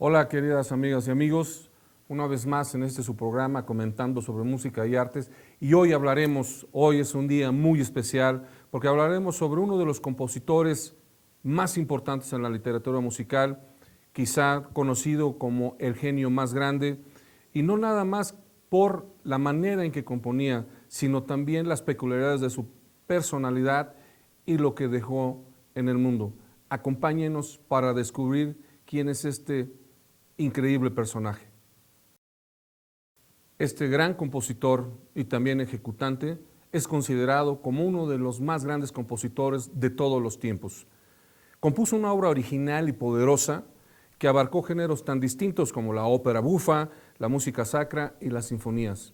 Hola queridas amigas y amigos, una vez más en este su programa comentando sobre música y artes y hoy es un día muy especial porque hablaremos sobre uno de los compositores más importantes en la literatura musical, quizá conocido como el genio más grande y no nada más por la manera en que componía, sino también las peculiaridades de su personalidad y lo que dejó en el mundo. Acompáñenos para descubrir quién es este increíble personaje. Este gran compositor y también ejecutante es considerado como uno de los más grandes compositores de todos los tiempos. Compuso una obra original y poderosa que abarcó géneros tan distintos como la ópera bufa, la música sacra y las sinfonías.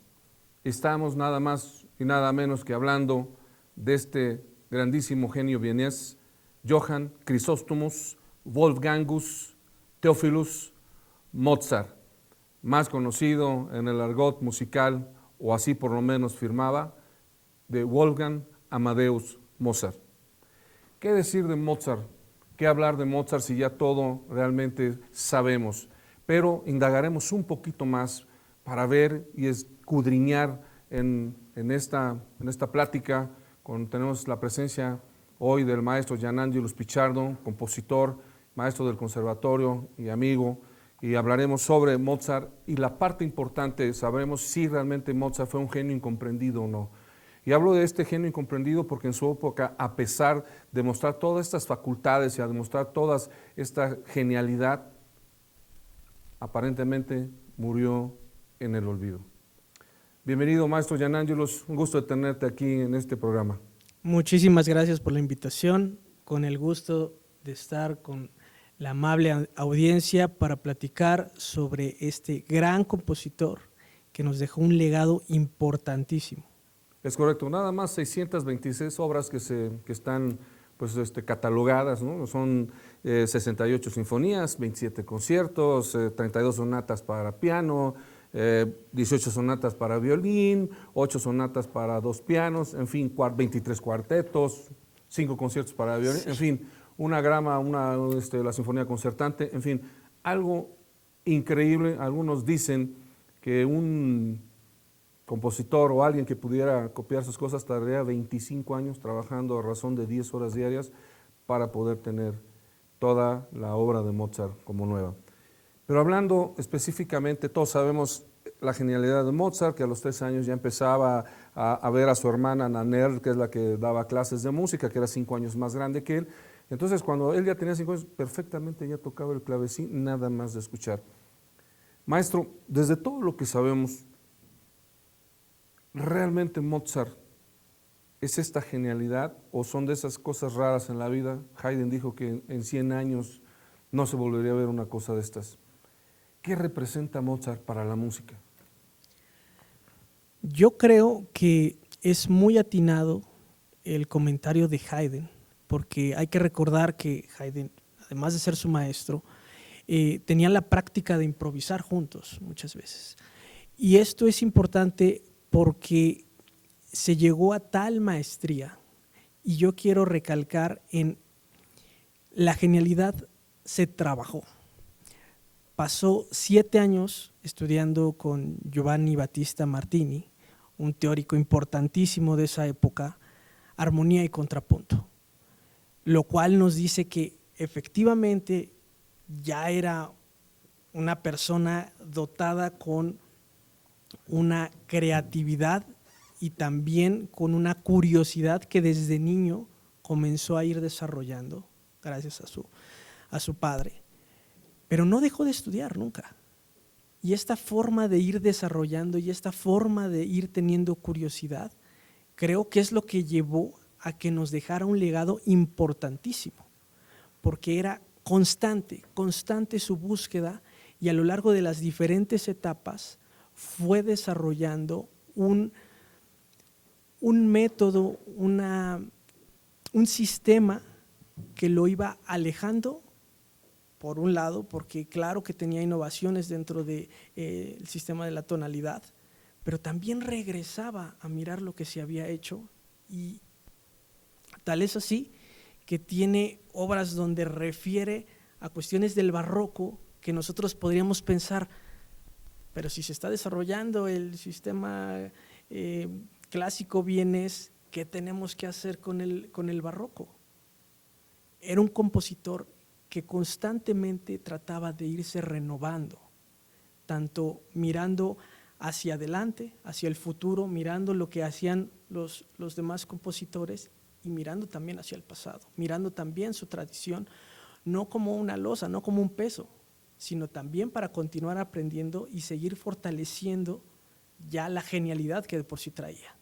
Estamos nada más y nada menos que hablando de este grandísimo genio vienés, Johann Chrysostomos Wolfgangus Theophilus Mozart, más conocido en el argot musical, o así por lo menos firmaba, de Wolfgang Amadeus Mozart. ¿Qué decir de Mozart? ¿Qué hablar de Mozart si ya todo realmente sabemos? Pero indagaremos un poquito más para ver y escudriñar en esta plática. Tenemos la presencia hoy del maestro Gianangelo Pichardo, compositor, maestro del conservatorio y amigo, y hablaremos sobre Mozart y la parte importante, sabremos si realmente Mozart fue un genio incomprendido o no. Y hablo de este genio incomprendido porque en su época, a pesar de mostrar todas estas facultades y a demostrar toda esta genialidad, aparentemente murió en el olvido. Bienvenido, maestro Gianangelo, un gusto de tenerte aquí en este programa. Muchísimas gracias por la invitación, con el gusto de estar con la amable audiencia para platicar sobre este gran compositor que nos dejó un legado importantísimo. Es correcto, nada más 626 obras que están pues, catalogadas, ¿no? Son 68 sinfonías, 27 conciertos, 32 sonatas para piano, 18 sonatas para violín, 8 sonatas para 2 pianos, en fin, 23 cuartetos, 5 conciertos para violín, en fin, la sinfonía concertante, en fin, algo increíble. Algunos dicen que un compositor o alguien que pudiera copiar sus cosas tardaría 25 años trabajando a razón de 10 horas diarias para poder tener toda la obra de Mozart como nueva. Pero hablando específicamente, todos sabemos la genialidad de Mozart, que a los 3 años ya empezaba a ver a su hermana Nannerl, que es la que daba clases de música, que era 5 años más grande que él. Entonces, cuando él ya tenía 5 años, perfectamente ya tocaba el clavecín, nada más de escuchar. Maestro, desde todo lo que sabemos, ¿realmente Mozart es esta genialidad o son de esas cosas raras en la vida? Haydn dijo que en 100 años no se volvería a ver una cosa de estas. ¿Qué representa Mozart para la música? Yo creo que es muy atinado el comentario de Haydn, porque hay que recordar que Haydn, además de ser su maestro, tenían la práctica de improvisar juntos muchas veces. Y esto es importante porque se llegó a tal maestría, y yo quiero recalcar en la genialidad se trabajó. Pasó 7 años estudiando con Giovanni Battista Martini, un teórico importantísimo de esa época, armonía y contrapunto, lo cual nos dice que efectivamente ya era una persona dotada con una creatividad y también con una curiosidad que desde niño comenzó a ir desarrollando gracias a su padre. Pero no dejó de estudiar nunca. Y esta forma de ir desarrollando y esta forma de ir teniendo curiosidad, creo que es lo que llevó a que nos dejara un legado importantísimo, porque era constante su búsqueda, y a lo largo de las diferentes etapas fue desarrollando un método, un sistema que lo iba alejando, por un lado, porque claro que tenía innovaciones dentro del sistema de la tonalidad, pero también regresaba a mirar lo que se había hecho, y tal es así que tiene obras donde refiere a cuestiones del barroco que nosotros podríamos pensar, pero si se está desarrollando el sistema clásico vienes, ¿qué tenemos que hacer con el barroco? Era un compositor que constantemente trataba de irse renovando, tanto mirando hacia adelante, hacia el futuro, mirando lo que hacían los demás compositores y mirando también hacia el pasado, mirando también su tradición, no como una losa, no como un peso, sino también para continuar aprendiendo y seguir fortaleciendo ya la genialidad que de por sí traía.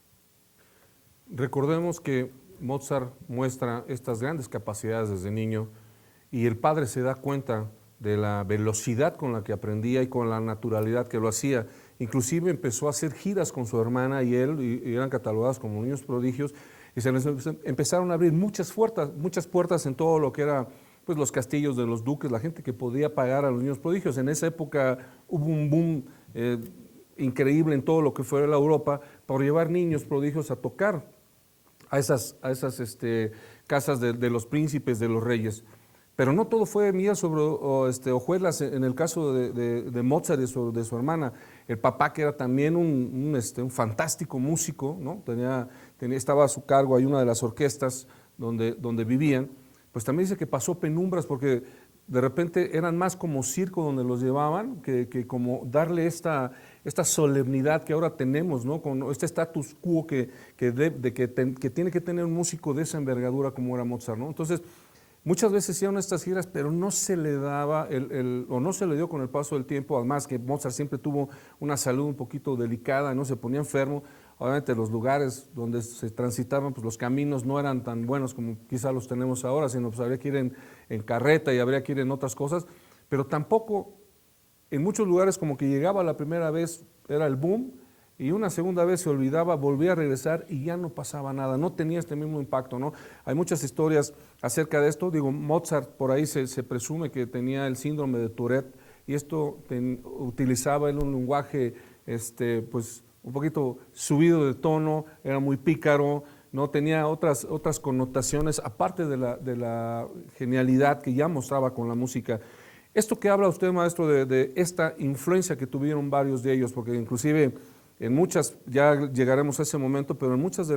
Recordemos que Mozart muestra estas grandes capacidades desde niño y el padre se da cuenta de la velocidad con la que aprendía y con la naturalidad que lo hacía. Inclusive empezó a hacer giras con su hermana y él, y eran catalogadas como niños prodigios, y se les empezaron a abrir muchas puertas en todo lo que era pues, los castillos de los duques, la gente que podía pagar a los niños prodigios. En esa época hubo un boom increíble en todo lo que fue la Europa por llevar niños prodigios a tocar a esas casas de los príncipes, de los reyes. Pero no todo fue miel sobre hojuelas en el caso de Mozart y de su hermana. El papá, que era también un fantástico músico, ¿no? Estaba a su cargo ahí una de las orquestas donde vivían, pues también dice que pasó penumbras porque de repente eran más como circo donde los llevaban que como darle esta solemnidad que ahora tenemos, ¿no? Con este status quo que tiene que tener un músico de esa envergadura como era Mozart, ¿no? Entonces, muchas veces hicieron estas giras, pero no se le daba o no se le dio con el paso del tiempo, además que Mozart siempre tuvo una salud un poquito delicada, no se ponía enfermo. Obviamente los lugares donde se transitaban, pues los caminos no eran tan buenos como quizá los tenemos ahora, sino pues habría que ir en carreta y habría que ir en otras cosas, pero tampoco en muchos lugares como que llegaba la primera vez, era el boom, y una segunda vez se olvidaba, volvía a regresar y ya no pasaba nada, no tenía este mismo impacto, ¿no? Hay muchas historias acerca de esto. Digo, Mozart por ahí se presume que tenía el síndrome de Tourette, y esto utilizaba él un lenguaje pues un poquito subido de tono, era muy pícaro, no tenía otras connotaciones aparte de la genialidad que ya mostraba con la música. Esto que habla usted, maestro, de esta influencia que tuvieron varios de ellos, porque inclusive en muchas, ya llegaremos a ese momento, pero en muchas de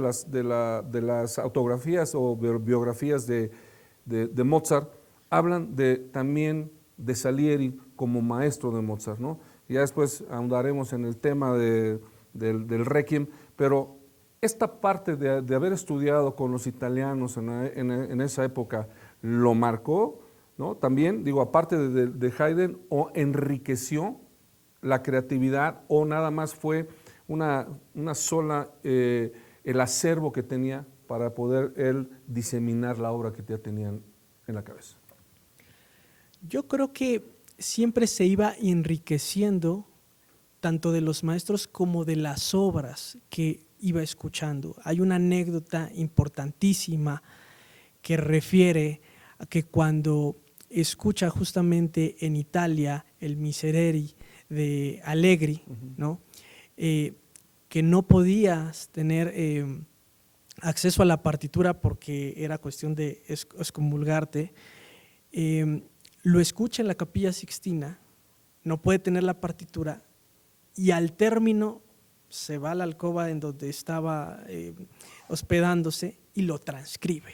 las autografías o biografías de Mozart hablan también de Salieri como maestro de Mozart, ¿no? Y ya después ahondaremos en el tema del Requiem, pero esta parte de haber estudiado con los italianos en esa época lo marcó, ¿no? También, digo, aparte de Haydn, o enriqueció la creatividad o nada más fue una sola, el acervo que tenía para poder él diseminar la obra que ya tenían en la cabeza. Yo creo que siempre se iba enriqueciendo tanto de los maestros como de las obras que iba escuchando. Hay una anécdota importantísima que refiere a que cuando escucha justamente en Italia el Miserere de Allegri, ¿no? Que no podías tener acceso a la partitura porque era cuestión de excomulgarte, lo escucha en la Capilla Sixtina, no puede tener la partitura y al término se va a la alcoba en donde estaba hospedándose y lo transcribe.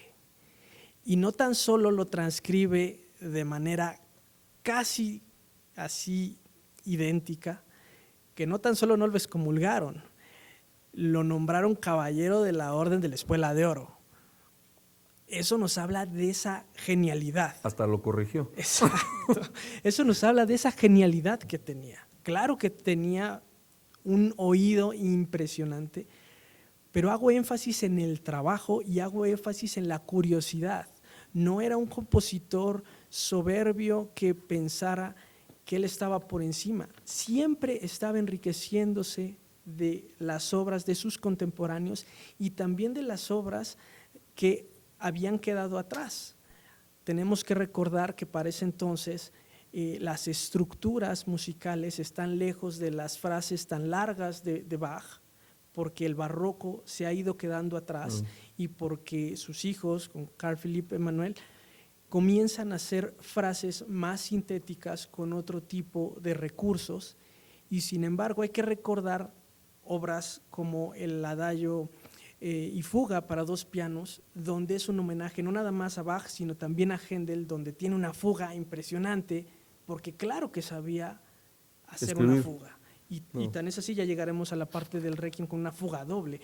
Y no tan solo lo transcribe de manera casi así idéntica, que no tan solo no lo excomulgaron, lo nombraron caballero de la Orden de la Espuela de Oro. Eso nos habla de esa genialidad. Hasta lo corrigió. Exacto. Eso nos habla de esa genialidad que tenía. Claro que tenía un oído impresionante, pero hago énfasis en el trabajo y hago énfasis en la curiosidad. No era un compositor soberbio que pensara que él estaba por encima. Siempre estaba enriqueciéndose de las obras de sus contemporáneos y también de las obras que habían quedado atrás. Tenemos que recordar que para ese entonces las estructuras musicales están lejos de las frases tan largas de Bach, porque el barroco se ha ido quedando atrás y porque sus hijos, con Carl Philipp Emanuel, comienzan a hacer frases más sintéticas con otro tipo de recursos, y sin embargo hay que recordar obras como el Adagio y Fuga para dos pianos, donde es un homenaje no nada más a Bach, sino también a Händel, donde tiene una fuga impresionante, porque claro que sabía hacer una fuga. Y tan es así, ya llegaremos a la parte del Requiem con una fuga doble.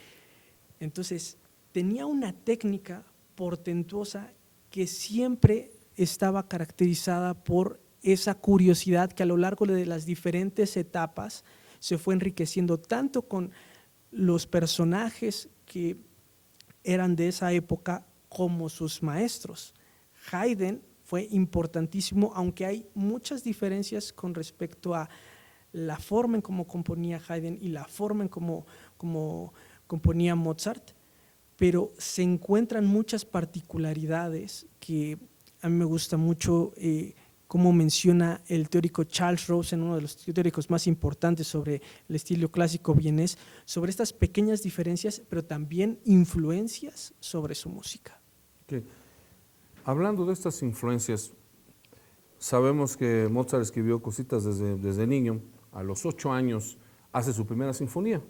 Entonces, tenía una técnica portentosa que siempre estaba caracterizada por esa curiosidad que a lo largo de las diferentes etapas se fue enriqueciendo tanto con los personajes que eran de esa época como sus maestros. Haydn fue importantísimo, aunque hay muchas diferencias con respecto a la forma en cómo componía Haydn y la forma en cómo componía Mozart, pero se encuentran muchas particularidades que a mí me gusta mucho, como menciona el teórico Charles Rosen, uno de los teóricos más importantes sobre el estilo clásico vienés, sobre estas pequeñas diferencias, pero también influencias sobre su música. Okay. Hablando de estas influencias, sabemos que Mozart escribió cositas desde niño. A los 8 años hace su primera sinfonía,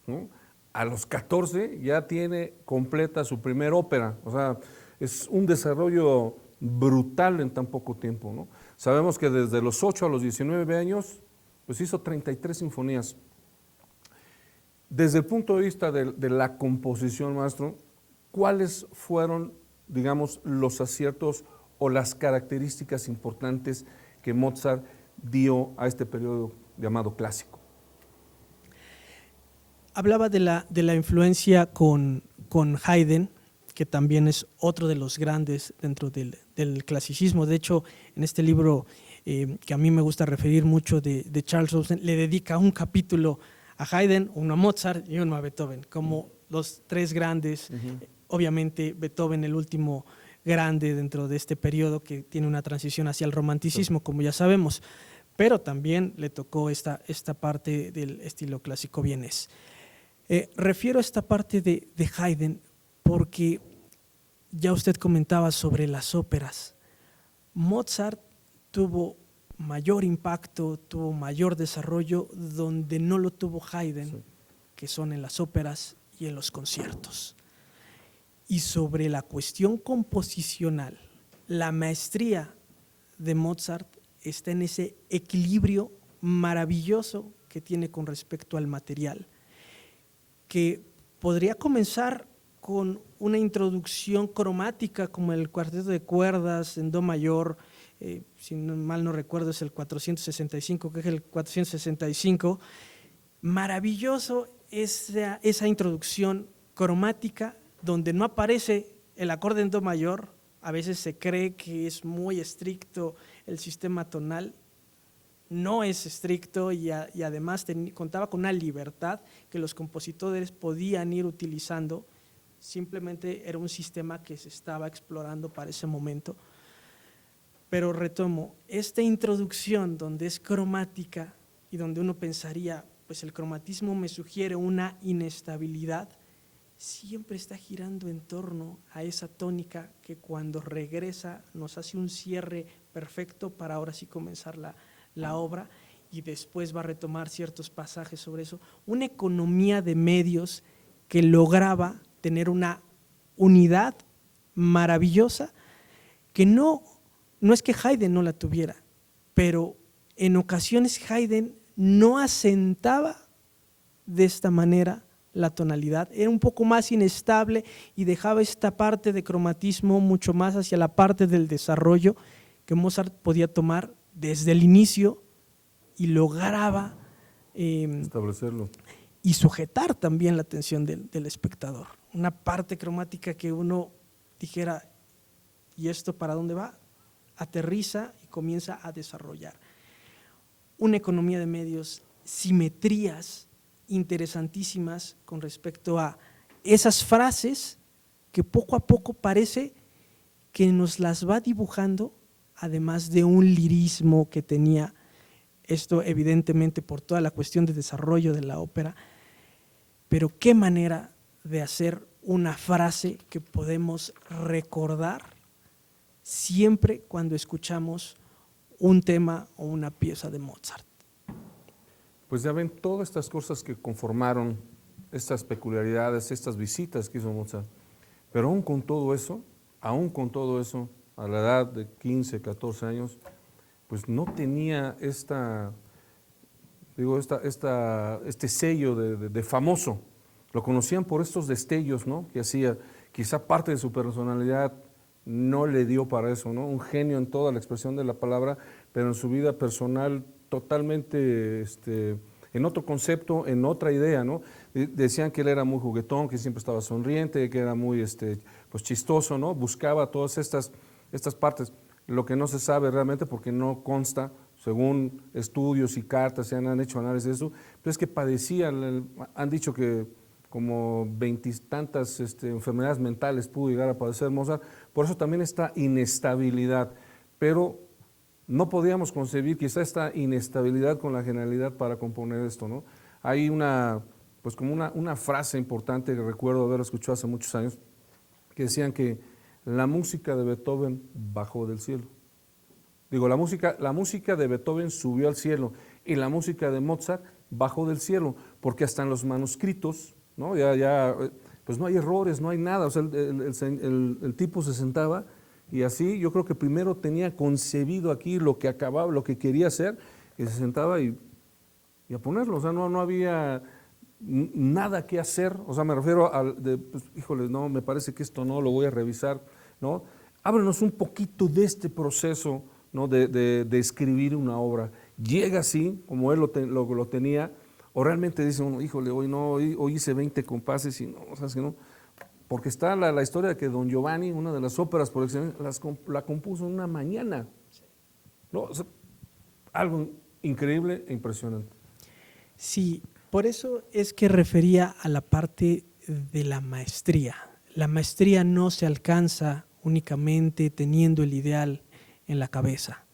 ¿no? A los 14 ya tiene completa su primera ópera. O sea, es un desarrollo brutal en tan poco tiempo, ¿no? Sabemos que desde los 8 a los 19 años, pues hizo 33 sinfonías. Desde el punto de vista de la composición, maestro, ¿cuáles fueron, digamos, los aciertos o las características importantes que Mozart dio a este periodo llamado clásico? Hablaba de la influencia con Haydn, que también es otro de los grandes dentro del clasicismo. De hecho, en este libro que a mí me gusta referir mucho de Charles Rosen, le dedica un capítulo a Haydn, uno a Mozart y uno a Beethoven, como los tres grandes. Obviamente Beethoven el último grande dentro de este periodo, que tiene una transición hacia el romanticismo, como ya sabemos, pero también le tocó esta parte del estilo clásico vienés. Refiero a esta parte de Haydn porque ya usted comentaba sobre las óperas. Mozart tuvo mayor impacto, tuvo mayor desarrollo donde no lo tuvo Haydn, sí, que son en las óperas y en los conciertos. Y sobre la cuestión composicional, la maestría de Mozart está en ese equilibrio maravilloso que tiene con respecto al material, que podría comenzar con una introducción cromática como el cuarteto de cuerdas en do mayor, si mal no recuerdo es el 465, que es el 465, maravilloso esa introducción cromática donde no aparece el acorde en do mayor. A veces se cree que es muy estricto el sistema tonal, no es estricto y además contaba con una libertad que los compositores podían ir utilizando. Simplemente era un sistema que se estaba explorando para ese momento. Pero retomo, esta introducción donde es cromática y donde uno pensaría, pues el cromatismo me sugiere una inestabilidad, siempre está girando en torno a esa tónica que cuando regresa nos hace un cierre perfecto para ahora sí comenzar la obra, y después va a retomar ciertos pasajes sobre eso. Una economía de medios que lograba tener una unidad maravillosa que no es que Haydn no la tuviera, pero en ocasiones Haydn no asentaba de esta manera la tonalidad, era un poco más inestable y dejaba esta parte de cromatismo mucho más hacia la parte del desarrollo que Mozart podía tomar desde el inicio y lograba establecerlo y sujetar también la atención del espectador. Una parte cromática que uno dijera, ¿y esto para dónde va? Aterriza y comienza a desarrollar. Una economía de medios, simetrías interesantísimas con respecto a esas frases que poco a poco parece que nos las va dibujando, además de un lirismo que tenía, esto evidentemente por toda la cuestión de desarrollo de la ópera, pero qué manera de hacer una frase que podemos recordar siempre cuando escuchamos un tema o una pieza de Mozart? Pues ya ven todas estas cosas que conformaron estas peculiaridades, estas visitas que hizo Mozart. Pero aún con todo eso, a la edad de 15, 14 años, pues no tenía este sello de famoso. Lo conocían por estos destellos, ¿no?, que hacía. Quizá parte de su personalidad no le dio para eso, ¿no? Un genio en toda la expresión de la palabra, pero en su vida personal totalmente en otro concepto, en otra idea, ¿no? Decían que él era muy juguetón, que siempre estaba sonriente, que era muy pues chistoso, ¿no? Buscaba todas estas partes. Lo que no se sabe realmente, porque no consta, según estudios y cartas, se han hecho análisis de eso, pero es que padecía, han dicho que como 20 y tantas enfermedades mentales pudo llegar a padecer Mozart, por eso también esta inestabilidad, pero no podíamos concebir quizá esta inestabilidad con la genialidad para componer esto, ¿no? Hay pues como una frase importante que recuerdo haber escuchado hace muchos años, que decían que la música de Beethoven bajó del cielo. Digo, la música de Beethoven subió al cielo y la música de Mozart bajó del cielo, porque hasta en los manuscritos, ¿no?, pues no hay errores, no hay nada. O sea, el tipo se sentaba y así, yo creo que primero tenía concebido aquí lo que acababa, lo que quería hacer, y se sentaba y a ponerlo. O sea, no había nada que hacer. O sea, me refiero pues, híjoles, no, me parece que esto no, lo voy a revisar, ¿no? Háblenos un poquito de este proceso, ¿no?, de escribir una obra. Llega así, como él lo tenía, o realmente dice uno, híjole, hoy hice 20 compases y no, o sea, si no, porque está la historia de que Don Giovanni, una de las óperas por excelencia, la compuso en una mañana, ¿no? O sea, algo increíble e impresionante. Sí, por eso es que refería a la parte de la maestría. La maestría no se alcanza únicamente teniendo el ideal en la cabeza.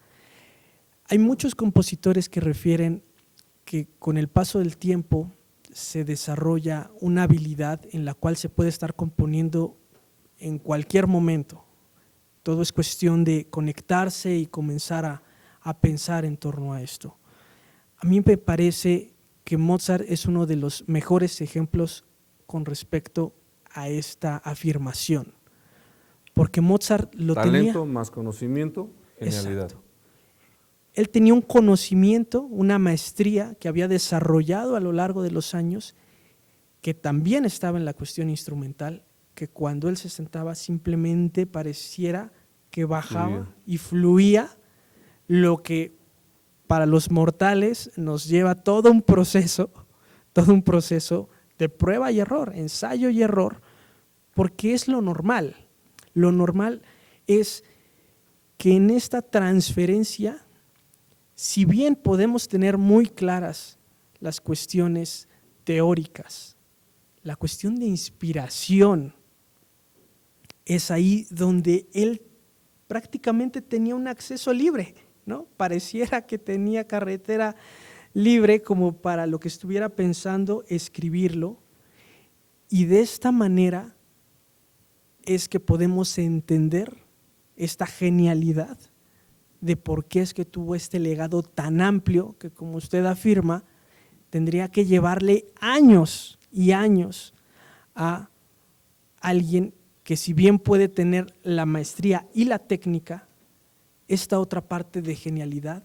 Hay muchos compositores que refieren que con el paso del tiempo se desarrolla una habilidad en la cual se puede estar componiendo en cualquier momento. Todo es cuestión de conectarse y comenzar a pensar en torno a esto. A mí me parece que Mozart es uno de los mejores ejemplos con respecto a esta afirmación, porque Mozart lo tenía. Talento más conocimiento, genialidad. Exacto. Él tenía un conocimiento, una maestría que había desarrollado a lo largo de los años, que también estaba en la cuestión instrumental, que cuando él se sentaba simplemente pareciera que bajaba y fluía, lo que para los mortales nos lleva todo un proceso de prueba y error, ensayo y error, porque es lo normal. Lo normal es que en esta transferencia, si bien podemos tener muy claras las cuestiones teóricas, la cuestión de inspiración es ahí donde él prácticamente tenía un acceso libre, ¿no? Pareciera que tenía carretera libre como para lo que estuviera pensando escribirlo, y de esta manera es que podemos entender esta genialidad de por qué es que tuvo este legado tan amplio que, como usted afirma, tendría que llevarle años y años a alguien que, si bien puede tener la maestría y la técnica, esta otra parte de genialidad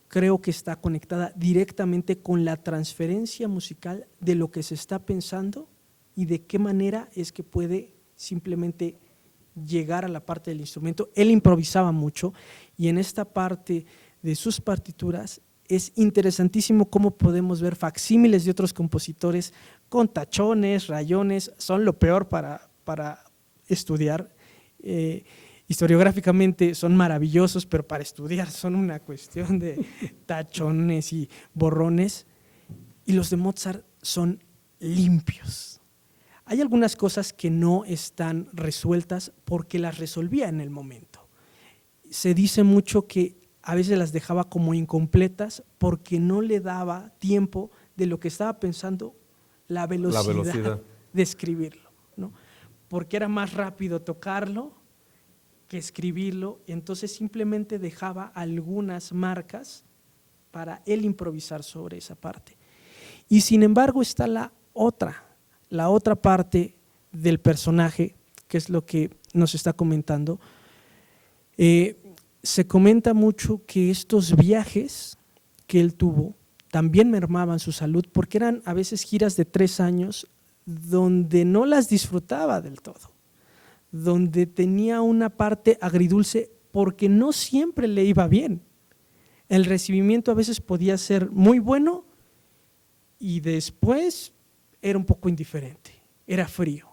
creo que está conectada directamente con la transferencia musical de lo que se está pensando y de qué manera es que puede simplemente llegar a la parte del instrumento. Él improvisaba mucho, y en esta parte de sus partituras es interesantísimo cómo podemos ver facsímiles de otros compositores con tachones, rayones. Son lo peor para estudiar. Historiográficamente son maravillosos, pero para estudiar son una cuestión de tachones y borrones, y los de Mozart son limpios. Hay algunas cosas que no están resueltas porque las resolvía en el momento. Se dice mucho que a veces las dejaba como incompletas porque no le daba tiempo de lo que estaba pensando, la velocidad de escribirlo, ¿no? Porque era más rápido tocarlo que escribirlo, entonces simplemente dejaba algunas marcas para él improvisar sobre esa parte. Y sin embargo está la otra parte del personaje, que es lo que nos está comentando. Se comenta mucho que estos viajes que él tuvo también mermaban su salud, porque eran a veces giras de 3 años donde no las disfrutaba del todo, donde tenía una parte agridulce porque no siempre le iba bien. El recibimiento a veces podía ser muy bueno y después era un poco indiferente, era frío.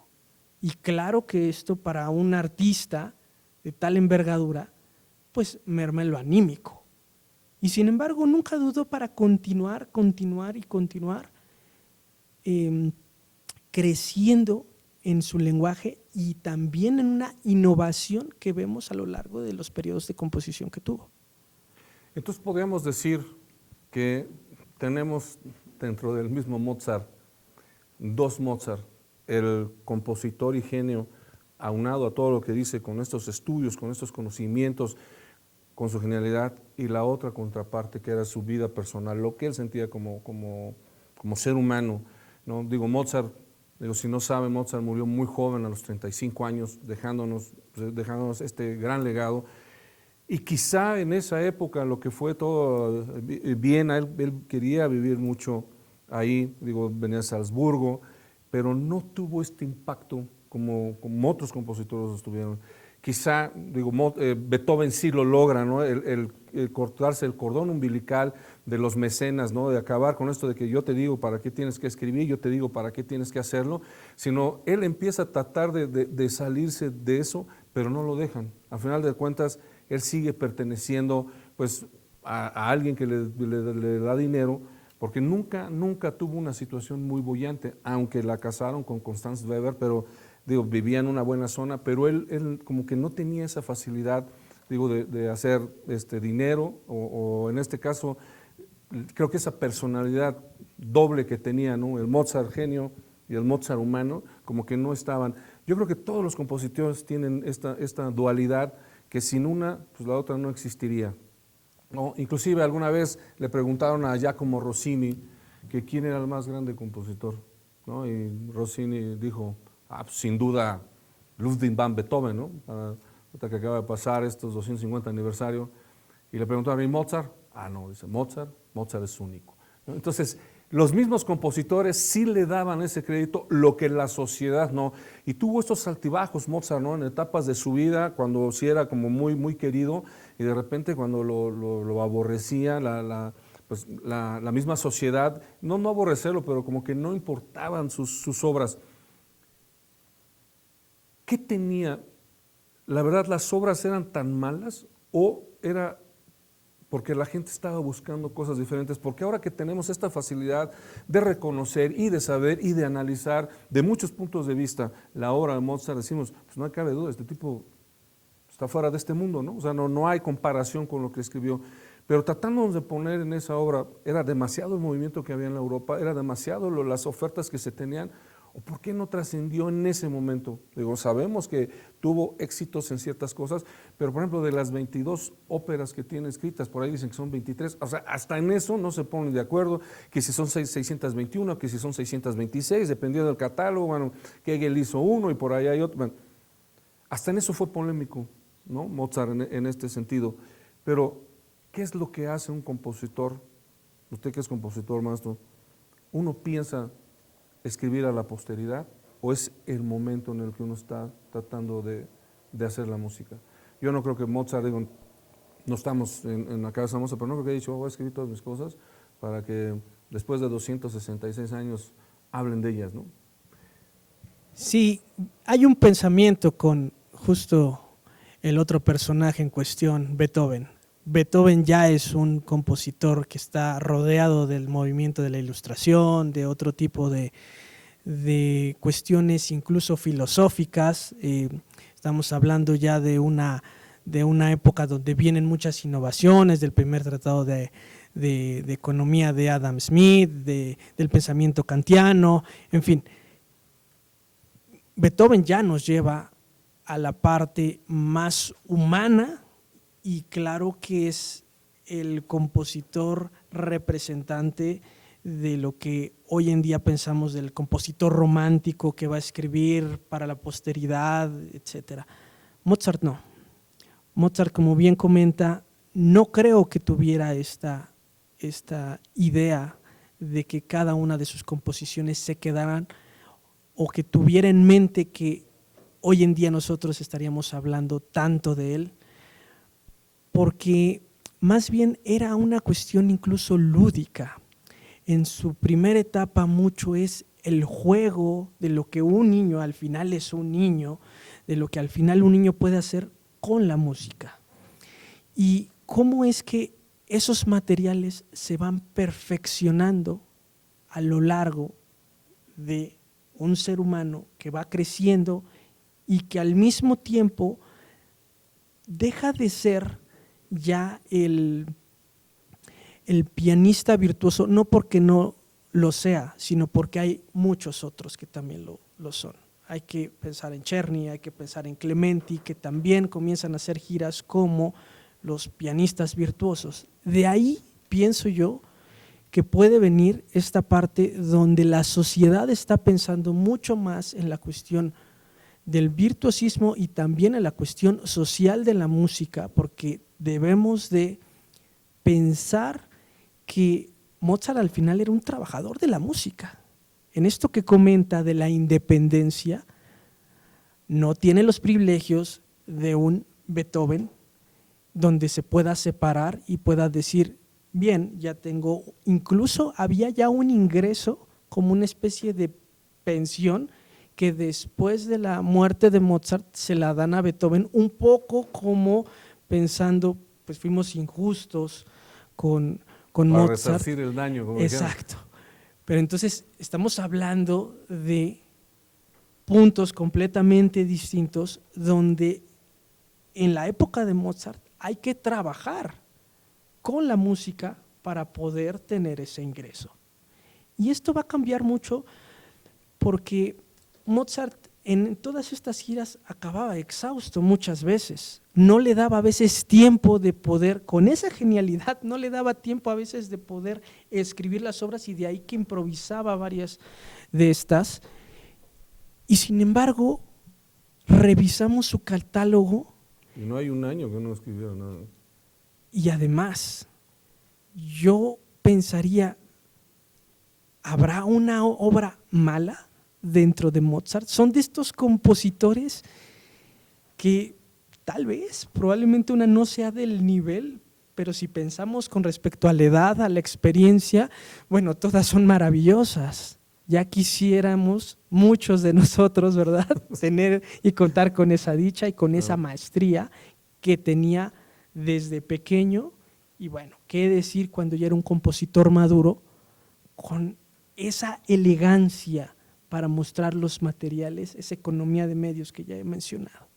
Y claro que esto para un artista de tal envergadura, pues merma en lo anímico. Y sin embargo nunca dudó para continuar creciendo en su lenguaje y también en una innovación que vemos a lo largo de los periodos de composición que tuvo. Entonces podríamos decir que tenemos dentro del mismo Mozart dos Mozart, el compositor y genio aunado a todo lo que dice con estos estudios, con estos conocimientos, con su genialidad, y la otra contraparte que era su vida personal, lo que él sentía como ser humano, ¿no? Digo, Mozart, si no saben, Mozart murió muy joven, a los 35 años, dejándonos este gran legado. Y quizá en esa época lo que fue todo bien, él quería vivir mucho ahí, digo, venía de Salzburgo, pero no tuvo este impacto como otros compositores tuvieron. Quizá, digo, Beethoven sí lo logra, ¿no? El cortarse el cordón umbilical de los mecenas, ¿no? De acabar con esto de que yo te digo para qué tienes que escribir, yo te digo para qué tienes que hacerlo, sino él empieza a tratar de salirse de eso, pero no lo dejan. Al final de cuentas, él sigue perteneciendo pues, a alguien que le da dinero, porque nunca tuvo una situación muy boyante, aunque la casaron con Constanze Weber, pero digo, vivía en una buena zona, pero él como que no tenía esa facilidad, digo, de hacer dinero, o en este caso, creo que esa personalidad doble que tenía, ¿no? El Mozart genio y el Mozart humano, como que no estaban. Yo creo que todos los compositores tienen esta dualidad, que sin una, pues la otra no existiría, ¿no? Inclusive alguna vez le preguntaron a Giacomo Rossini que quién era el más grande compositor, ¿no? Y Rossini dijo, pues, sin duda Ludwig van Beethoven, ¿no? Hasta que acaba de pasar estos 250 aniversario, y le preguntaron, ¿y Mozart? No, dice, Mozart es único, ¿no? Entonces, los mismos compositores sí le daban ese crédito, lo que la sociedad no. Y tuvo estos altibajos Mozart, ¿no? En etapas de su vida, cuando sí era como muy querido, y de repente cuando lo aborrecía pues, la misma sociedad, no aborrecerlo, pero como que no importaban sus obras. ¿Qué tenía? La verdad, ¿las obras eran tan malas o era porque la gente estaba buscando cosas diferentes? Porque ahora que tenemos esta facilidad de reconocer y de saber y de analizar de muchos puntos de vista la obra de Mozart, decimos, pues no cabe duda, este tipo está fuera de este mundo, ¿no? O sea, no hay comparación con lo que escribió. Pero tratándonos de poner en esa obra, era demasiado el movimiento que había en la Europa, era demasiado las ofertas que se tenían, ¿o por qué no trascendió en ese momento? Digo, sabemos que tuvo éxitos en ciertas cosas, pero por ejemplo, de las 22 óperas que tiene escritas, por ahí dicen que son 23, o sea, hasta en eso no se ponen de acuerdo, que si son 621, que si son 626, dependiendo del catálogo, bueno, que Hegel hizo uno y por ahí hay otro, bueno, hasta en eso fue polémico, ¿no? Mozart en este sentido. Pero, ¿qué es lo que hace un compositor? Usted que es compositor, maestro, uno piensa escribir a la posteridad, o es el momento en el que uno está tratando de hacer la música. Yo no creo que Mozart, digo, no estamos en la cabeza de Mozart, pero no creo que haya dicho, voy a escribir todas mis cosas para que después de 266 años hablen de ellas, ¿no? Sí, hay un pensamiento con justo el otro personaje en cuestión, Beethoven. Beethoven ya es un compositor que está rodeado del movimiento de la Ilustración, de otro tipo de cuestiones incluso filosóficas. Estamos hablando ya de una época donde vienen muchas innovaciones, del primer tratado de economía de Adam Smith, del pensamiento kantiano, en fin. Beethoven ya nos lleva a la parte más humana y claro que es el compositor representante de lo que hoy en día pensamos del compositor romántico que va a escribir para la posteridad, etc. Mozart no. Mozart, como bien comenta, no creo que tuviera esta idea de que cada una de sus composiciones se quedaran o que tuviera en mente que hoy en día nosotros estaríamos hablando tanto de él, porque más bien era una cuestión incluso lúdica. En su primera etapa mucho es el juego de lo que un niño al final es un niño, de lo que al final un niño puede hacer con la música. Y cómo es que esos materiales se van perfeccionando a lo largo de un ser humano que va creciendo y que al mismo tiempo deja de ser ya el pianista virtuoso, no porque no lo sea, sino porque hay muchos otros que también lo son. Hay que pensar en Czerny, hay que pensar en Clementi, que también comienzan a hacer giras como los pianistas virtuosos. De ahí pienso yo que puede venir esta parte donde la sociedad está pensando mucho más en la cuestión del virtuosismo y también en la cuestión social de la música, porque debemos de pensar que Mozart al final era un trabajador de la música. En esto que comenta de la independencia, no tiene los privilegios de un Beethoven, donde se pueda separar y pueda decir, bien, ya tengo, incluso había ya un ingreso como una especie de pensión que después de la muerte de Mozart se la dan a Beethoven, un poco como pensando, pues fuimos injustos con Para Mozart. resarcir el daño. Como exacto. Pero entonces estamos hablando de puntos completamente distintos donde en la época de Mozart hay que trabajar con la música para poder tener ese ingreso. Y esto va a cambiar mucho porque Mozart en todas estas giras acababa exhausto muchas veces, no le daba a veces tiempo de poder, con esa genialidad, no le daba tiempo a veces de poder escribir las obras y de ahí que improvisaba varias de estas. Y sin embargo, revisamos su catálogo. Y no hay un año que no escribiera nada. Y además, yo pensaría, ¿habrá una obra mala dentro de Mozart? Son de estos compositores que tal vez, probablemente una no sea del nivel, pero si pensamos con respecto a la edad, a la experiencia, bueno, todas son maravillosas. Ya quisiéramos muchos de nosotros, ¿verdad?, tener y contar con esa dicha y con esa maestría que tenía desde pequeño. Y bueno, qué decir cuando ya era un compositor maduro, con esa elegancia para mostrar los materiales, esa economía de medios que ya he mencionado.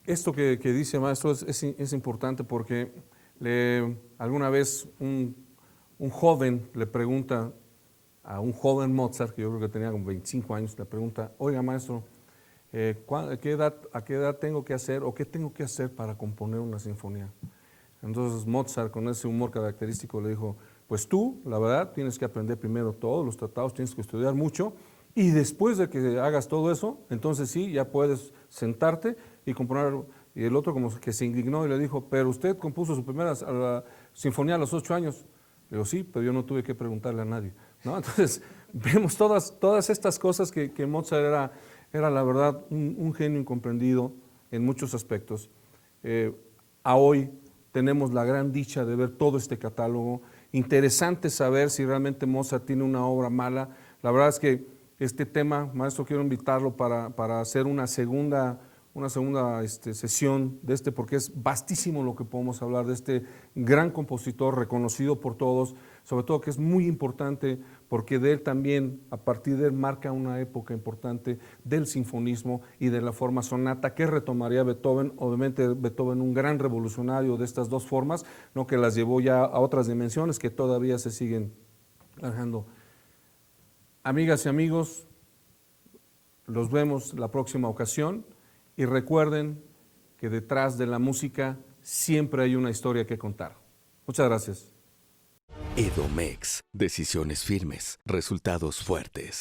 Esto que dice maestro es importante porque alguna vez un joven le pregunta a un joven Mozart, que yo creo que tenía como 25 años, le pregunta, oiga maestro, ¿a qué edad tengo que hacer o qué tengo que hacer para componer una sinfonía? Entonces Mozart, con ese humor característico, le dijo, pues tú, la verdad, tienes que aprender primero todos los tratados, tienes que estudiar mucho, y después de que hagas todo eso, entonces sí, ya puedes sentarte y componer. Y el otro como que se indignó y le dijo, pero usted compuso su primera sinfonía a los 8 años. Le digo, sí, pero yo no tuve que preguntarle a nadie, ¿no? Entonces, vemos todas estas cosas que Mozart era la verdad un genio incomprendido en muchos aspectos. A hoy tenemos la gran dicha de ver todo este catálogo. Interesante saber si realmente Mozart tiene una obra mala. La verdad es que este tema, maestro, quiero invitarlo para hacer una segunda sesión de porque es vastísimo lo que podemos hablar de este gran compositor reconocido por todos, sobre todo que es muy importante porque de él también, a partir de él, marca una época importante del sinfonismo y de la forma sonata que retomaría Beethoven. Obviamente Beethoven, un gran revolucionario de estas dos formas, ¿no?, que las llevó ya a otras dimensiones que todavía se siguen manejando. Amigas y amigos, los vemos la próxima ocasión y recuerden que detrás de la música siempre hay una historia que contar. Muchas gracias. Edomex. Decisiones firmes, resultados fuertes.